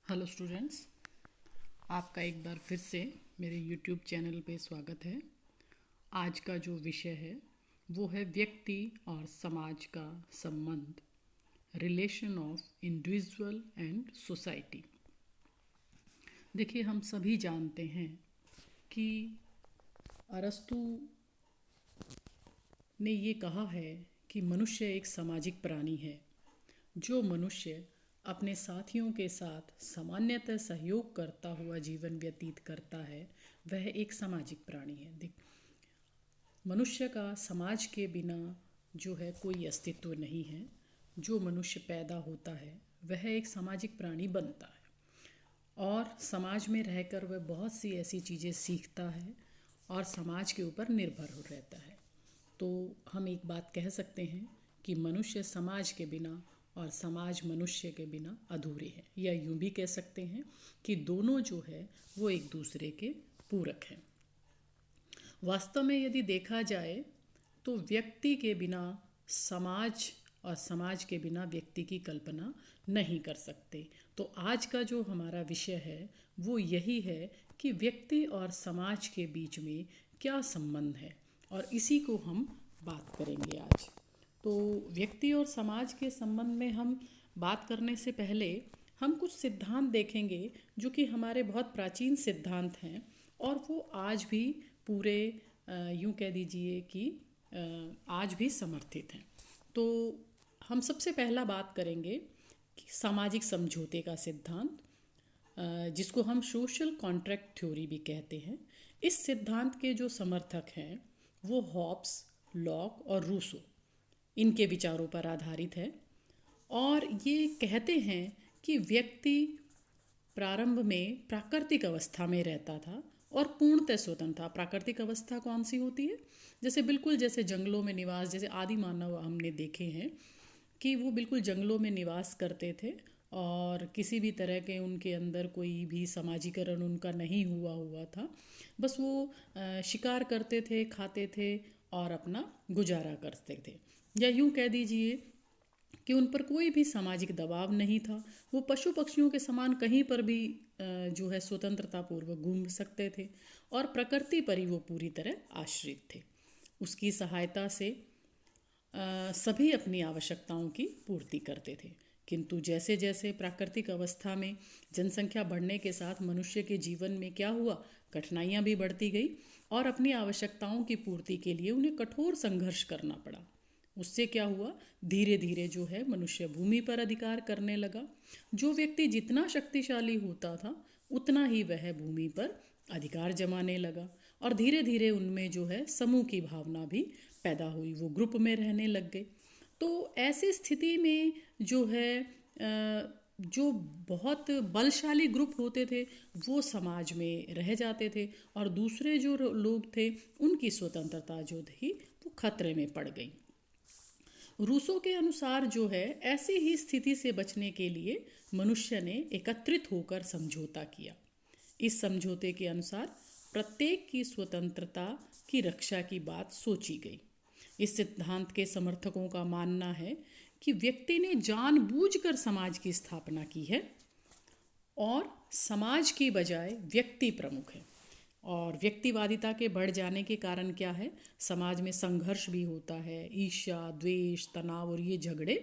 Hello students, आपका एक बार फिर से मेरे यूट्यूब चैनल पे स्वागत है। आज का जो विषय है वो है व्यक्ति और समाज का संबंध, relation of individual and society. देखिए, हम सभी जानते हैं कि अरस्तु ने ये कहा है कि मनुष्य एक सामाजिक प्राणी है। जो मनुष्य अपने साथियों के साथ सामान्यतः सहयोग करता हुआ जीवन व्यतीत करता है वह एक सामाजिक प्राणी है। देख, मनुष्य का समाज के बिना जो है कोई अस्तित्व नहीं है। जो मनुष्य पैदा होता है वह एक सामाजिक प्राणी बनता है और समाज में रहकर वह बहुत सी ऐसी चीज़ें सीखता है और समाज के ऊपर निर्भर हो रहता है। तो हम एक बात कह सकते हैं कि मनुष्य समाज के बिना और समाज मनुष्य के बिना अधूरे हैं, या यूं भी कह सकते हैं कि दोनों जो है वो एक दूसरे के पूरक हैं। वास्तव में यदि देखा जाए तो व्यक्ति के बिना समाज और समाज के बिना व्यक्ति की कल्पना नहीं कर सकते। तो आज का जो हमारा विषय है वो यही है कि व्यक्ति और समाज के बीच में क्या संबंध है, और इसी को हम बात करेंगे आज। तो व्यक्ति और समाज के संबंध में हम बात करने से पहले हम कुछ सिद्धांत देखेंगे जो कि हमारे बहुत प्राचीन सिद्धांत हैं और वो आज भी पूरे यूं कह दीजिए कि आज भी समर्थित हैं। तो हम सबसे पहला बात करेंगे कि सामाजिक समझौते का सिद्धांत, जिसको हम सोशल कॉन्ट्रैक्ट थ्योरी भी कहते हैं। इस सिद्धांत के जो समर्थक हैं वो हॉब्स, लॉक और रूसो, इनके विचारों पर आधारित है और ये कहते हैं कि व्यक्ति प्रारंभ में प्राकृतिक अवस्था में रहता था और पूर्णतः स्वतंत्र था। प्राकृतिक अवस्था कौन सी होती है? जैसे जंगलों में निवास, जैसे आदि मानव हमने देखे हैं कि वो बिल्कुल जंगलों में निवास करते थे और किसी भी तरह के उनके अंदर कोई भी समाजीकरण उनका नहीं हुआ था। बस वो शिकार करते थे, खाते थे और अपना गुजारा करते थे। या यूं कह दीजिए कि उन पर कोई भी सामाजिक दबाव नहीं था। वो पशु पक्षियों के समान कहीं पर भी जो है स्वतंत्रता पूर्वक घूम सकते थे और प्रकृति पर ही वो पूरी तरह आश्रित थे। उसकी सहायता से सभी अपनी आवश्यकताओं की पूर्ति करते थे। किंतु जैसे जैसे प्राकृतिक अवस्था में जनसंख्या बढ़ने के साथ मनुष्य के जीवन में क्या हुआ, कठिनाइयाँ भी बढ़ती गई और अपनी आवश्यकताओं की पूर्ति के लिए उन्हें कठोर संघर्ष करना पड़ा। उससे क्या हुआ, धीरे धीरे जो है मनुष्य भूमि पर अधिकार करने लगा। जो व्यक्ति जितना शक्तिशाली होता था उतना ही वह भूमि पर अधिकार जमाने लगा और धीरे धीरे उनमें जो है समूह की भावना भी पैदा हुई। वो ग्रुप में रहने लग गए। तो ऐसी स्थिति में जो है जो बहुत बलशाली ग्रुप होते थे वो समाज में रह जाते थे और दूसरे जो लोग थे उनकी स्वतंत्रता जो थी वो खतरे में पड़ गई। रूसो के अनुसार जो है ऐसी ही स्थिति से बचने के लिए मनुष्य ने एकत्रित होकर समझौता किया। इस समझौते के अनुसार प्रत्येक की स्वतंत्रता की रक्षा की बात सोची गई। इस सिद्धांत के समर्थकों का मानना है कि व्यक्ति ने जानबूझकर समाज की स्थापना की है और समाज की बजाय व्यक्ति प्रमुख है। और व्यक्तिवादिता के बढ़ जाने के कारण क्या है, समाज में संघर्ष भी होता है, ईर्ष्या, द्वेष, तनाव और ये झगड़े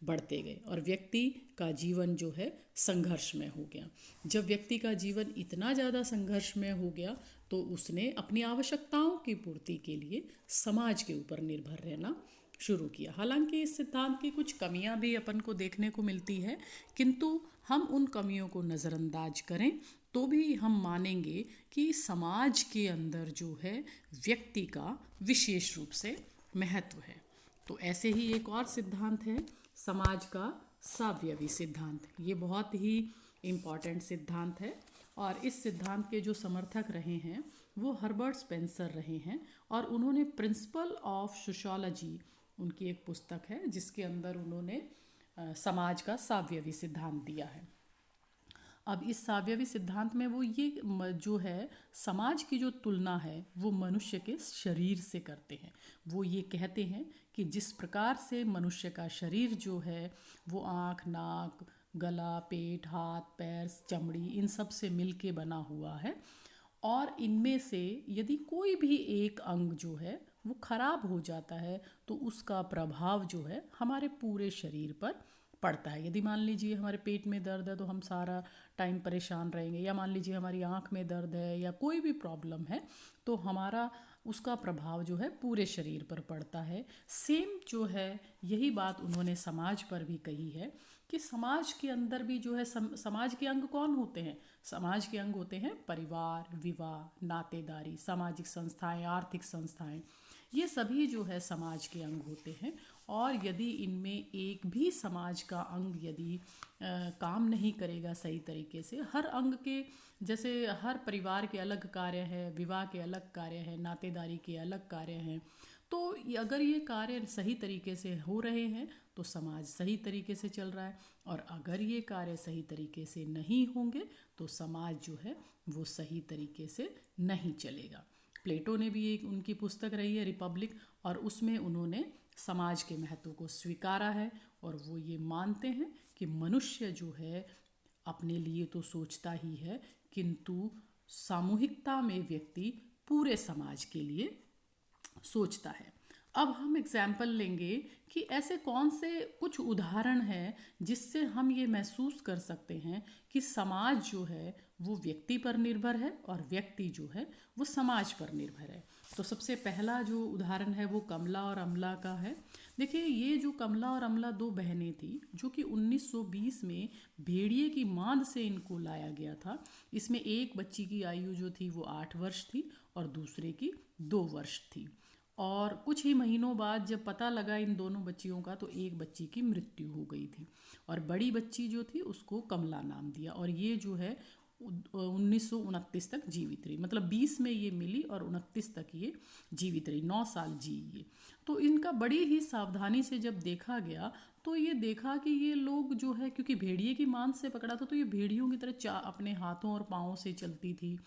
बढ़ते गए और व्यक्ति का जीवन जो है संघर्ष में हो गया। जब व्यक्ति का जीवन इतना ज़्यादा संघर्ष में हो गया तो उसने अपनी आवश्यकताओं की पूर्ति के लिए समाज के ऊपर निर्भर रहना शुरू किया। हालांकि इस सिद्धांत की कुछ कमियां भी अपन को देखने को मिलती है, किंतु हम उन कमियों को नज़रअंदाज करें तो भी हम मानेंगे कि समाज के अंदर जो है व्यक्ति का विशेष रूप से महत्व है। तो ऐसे ही एक और सिद्धांत है समाज का सावयवी सिद्धांत। ये बहुत ही इम्पॉर्टेंट सिद्धांत है और इस सिद्धांत के जो समर्थक रहे हैं वो हर्बर्ट स्पेंसर रहे हैं और उन्होंने प्रिंसिपल ऑफ सोशियोलॉजी, उनकी एक पुस्तक है जिसके अंदर उन्होंने समाज का सावयवी सिद्धांत दिया है। अब इस सावयवी सिद्धांत में वो ये जो है समाज की जो तुलना है वो मनुष्य के शरीर से करते हैं। वो ये कहते हैं कि जिस प्रकार से मनुष्य का शरीर जो है वो आँख, नाक, गला, पेट, हाथ, पैर, चमड़ी इन सब से मिल के बना हुआ है। और इनमें से यदि कोई भी एक अंग जो है वो खराब हो जाता है तो उसका प्रभाव जो है हमारे पूरे शरीर पर पड़ता है। यदि मान लीजिए हमारे पेट में दर्द है तो हम सारा टाइम परेशान रहेंगे, या मान लीजिए हमारी आँख में दर्द है या कोई भी प्रॉब्लम है तो हमारा उसका प्रभाव जो है पूरे शरीर पर पड़ता है। सेम जो है यही बात उन्होंने समाज पर भी कही है कि समाज के अंदर भी जो है समाज के अंग कौन होते हैं? समाज के अंग होते हैं परिवार, विवाह, नातेदारी, सामाजिक संस्थाएं, आर्थिक संस्थाएं, ये सभी जो है समाज के अंग होते हैं। और यदि इनमें एक भी समाज का अंग यदि काम नहीं करेगा सही तरीके से, हर अंग के जैसे हर परिवार के अलग कार्य है, विवाह के अलग कार्य है, नातेदारी के अलग कार्य हैं, तो अगर ये कार्य सही तरीके से हो रहे हैं तो समाज सही तरीके से चल रहा है, और अगर ये कार्य सही तरीके से नहीं होंगे तो समाज जो है वो सही तरीके से नहीं चलेगा। प्लेटो ने भी एक उनकी पुस्तक रही है रिपब्लिक, और उसमें उन्होंने समाज के महत्व को स्वीकारा है, और वो ये मानते हैं कि मनुष्य जो है अपने लिए तो सोचता ही है किंतु सामूहिकता में व्यक्ति पूरे समाज के लिए सोचता है। अब हम एग्जाम्पल लेंगे कि ऐसे कौन से कुछ उदाहरण हैं जिससे हम ये महसूस कर सकते हैं कि समाज जो है वो व्यक्ति पर निर्भर है और व्यक्ति जो है वो समाज पर निर्भर है। तो सबसे पहला जो उदाहरण है वो कमला और अमला का है। देखिए, ये जो कमला और अमला दो बहनें थी जो कि 1920 में भेड़िए की मांद से इनको लाया गया था। इसमें एक बच्ची की आयु जो थी वो 8 वर्ष थी और दूसरे की 2 वर्ष थी। और कुछ ही महीनों बाद जब पता लगा इन दोनों बच्चियों का तो एक बच्ची की मृत्यु हो गई थी, और बड़ी बच्ची जो थी उसको कमला नाम दिया, और ये जो है 1929 तक जीवित रही। मतलब 20 में ये मिली और 29 तक ये जीवित रही, 9 साल जी ये। तो इनका बड़ी ही सावधानी से जब देखा गया तो ये देखा कि ये लोग जो है, क्योंकि भेड़िए की मांस से पकड़ा था तो ये भेड़ियों की तरह अपने हाथों और पाँवों से चलती थी,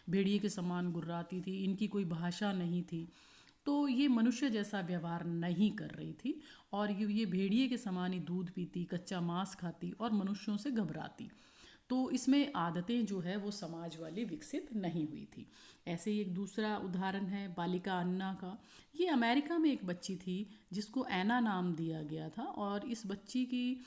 भेड़िए के समान गुर्राती थी, इनकी कोई भाषा नहीं थी, तो ये मनुष्य जैसा व्यवहार नहीं कर रही थी, और ये भेड़िए के समान ही दूध पीती, कच्चा मांस खाती और मनुष्यों से घबराती। तो इसमें आदतें जो है वो समाज वाली विकसित नहीं हुई थी। ऐसे ही एक दूसरा उदाहरण है बालिका अन्ना का। ये अमेरिका में एक बच्ची थी जिसको ऐना नाम दिया गया था, और इस बच्ची की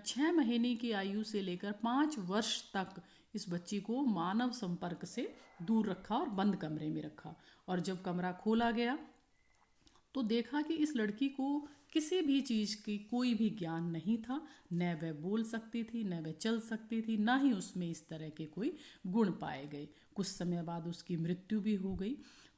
6 महीने की आयु से लेकर 5 वर्ष तक इस बच्ची को मानव संपर्क से दूर रखा और बंद कमरे में रखा। और जब कमरा खोला गया तो देखा कि इस लड़की को किसी भी चीज़ की कोई भी ज्ञान नहीं था, न वह बोल सकती थी, न वह चल सकती थी, ना ही उसमें इस तरह के कोई गुण पाए गए। कुछ समय बाद उसकी मृत्यु भी हो गई।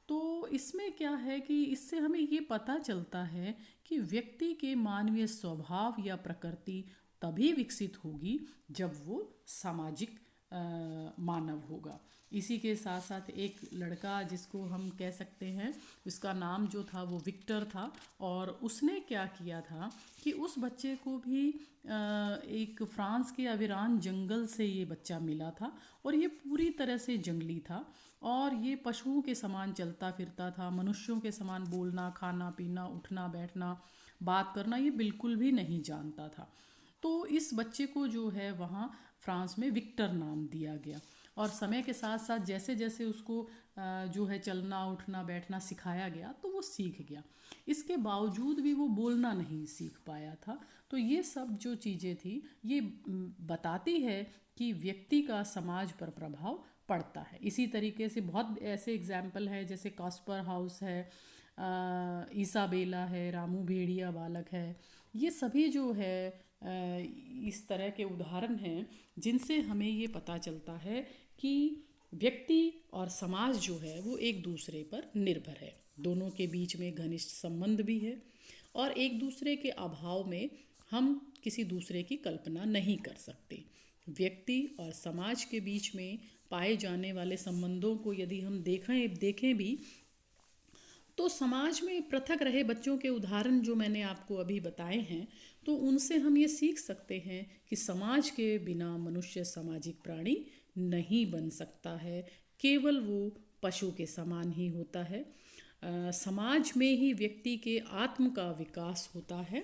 तो इसमें क्या है कि इससे हमें ये पता चलता है कि व्यक्ति के मानवीय स्वभाव या प्रकृति तभी विकसित होगी जब वो सामाजिक मानव होगा। इसी के साथ साथ एक लड़का जिसको हम कह सकते हैं, उसका नाम जो था वो विक्टर था, और उसने क्या किया था कि उस बच्चे को भी एक फ्रांस के अविरान जंगल से ये बच्चा मिला था, और ये पूरी तरह से जंगली था, और ये पशुओं के समान चलता फिरता था, मनुष्यों के समान बोलना, खाना पीना, उठना बैठना, बात करना ये बिल्कुल भी नहीं जानता था। तो इस बच्चे को जो है वहाँ फ्रांस में विक्टर नाम दिया गया, और समय के साथ साथ जैसे जैसे उसको जो है चलना उठना बैठना सिखाया गया तो वो सीख गया। इसके बावजूद भी वो बोलना नहीं सीख पाया था। तो ये सब जो चीज़ें थी ये बताती है कि व्यक्ति का समाज पर प्रभाव पड़ता है। इसी तरीके से बहुत ऐसे एग्जाम्पल है, जैसे कास्पर हाउस है, ईसाबेला है, रामू भेड़िया बालक है, ये सभी जो है इस तरह के उदाहरण हैं जिनसे हमें ये पता चलता है कि व्यक्ति और समाज जो है वो एक दूसरे पर निर्भर है, दोनों के बीच में घनिष्ठ संबंध भी है, और एक दूसरे के अभाव में हम किसी दूसरे की कल्पना नहीं कर सकते। व्यक्ति और समाज के बीच में पाए जाने वाले संबंधों को यदि हम देखें भी तो समाज में पृथक रहे बच्चों के उदाहरण जो मैंने आपको अभी बताए हैं, तो उनसे हम ये सीख सकते हैं कि समाज के बिना मनुष्य सामाजिक प्राणी नहीं बन सकता है, केवल वो पशु के समान ही होता है। समाज में ही व्यक्ति के आत्म का विकास होता है।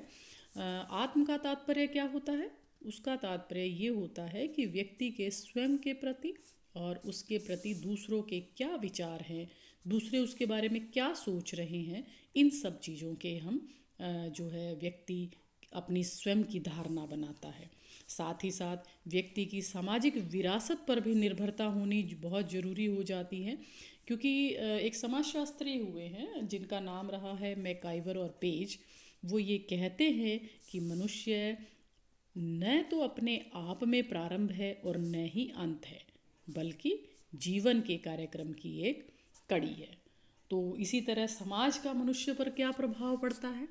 आत्म का तात्पर्य क्या होता है? उसका तात्पर्य ये होता है कि व्यक्ति के स्वयं के प्रति और उसके प्रति दूसरों के क्या विचार हैं, दूसरे उसके बारे में क्या सोच रहे हैं, इन सब चीज़ों के हम जो है व्यक्ति अपनी स्वयं की धारणा बनाता है। साथ ही साथ व्यक्ति की सामाजिक विरासत पर भी निर्भरता होनी बहुत ज़रूरी हो जाती है, क्योंकि एक समाजशास्त्री हुए हैं जिनका नाम रहा है मैकाइवर और पेज। वो ये कहते हैं कि मनुष्य न तो अपने आप में प्रारंभ है और न ही अंत है, बल्कि जीवन के कार्यक्रम की एक कड़ी है। तो इसी तरह समाज का मनुष्य पर क्या प्रभाव पड़ता है?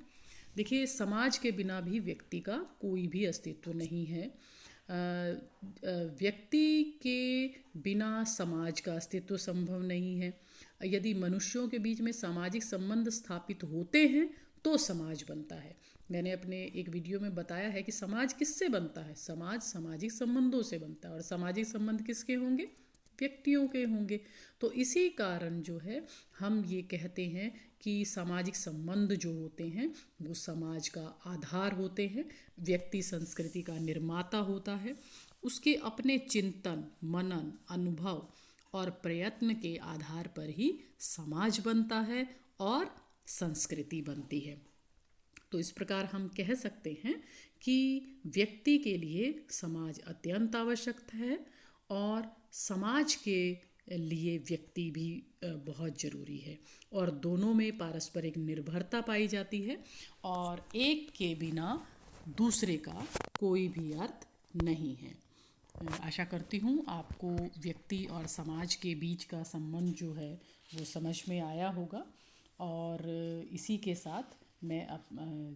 देखिए, समाज के बिना भी व्यक्ति का कोई भी अस्तित्व नहीं है। व्यक्ति के बिना समाज का अस्तित्व संभव नहीं है। यदि मनुष्यों के बीच में सामाजिक संबंध स्थापित होते हैं तो समाज बनता है। मैंने अपने एक वीडियो में बताया है कि समाज किससे बनता है। समाज सामाजिक संबंधों से बनता है, और सामाजिक संबंध किसके होंगे? व्यक्तियों के होंगे। तो इसी कारण जो है हम ये कहते हैं कि सामाजिक संबंध जो होते हैं वो समाज का आधार होते हैं। व्यक्ति संस्कृति का निर्माता होता है। उसके अपने चिंतन, मनन, अनुभव और प्रयत्न के आधार पर ही समाज बनता है और संस्कृति बनती है। तो इस प्रकार हम कह सकते हैं कि व्यक्ति के लिए समाज अत्यंत आवश्यक है और समाज के लिए व्यक्ति भी बहुत ज़रूरी है, और दोनों में पारस्परिक निर्भरता पाई जाती है और एक के बिना दूसरे का कोई भी अर्थ नहीं है। आशा करती हूँ आपको व्यक्ति और समाज के बीच का संबंध जो है वो समझ में आया होगा, और इसी के साथ मैं अब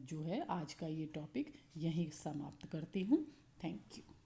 जो है आज का ये टॉपिक यहीं समाप्त करती हूँ। Thank you.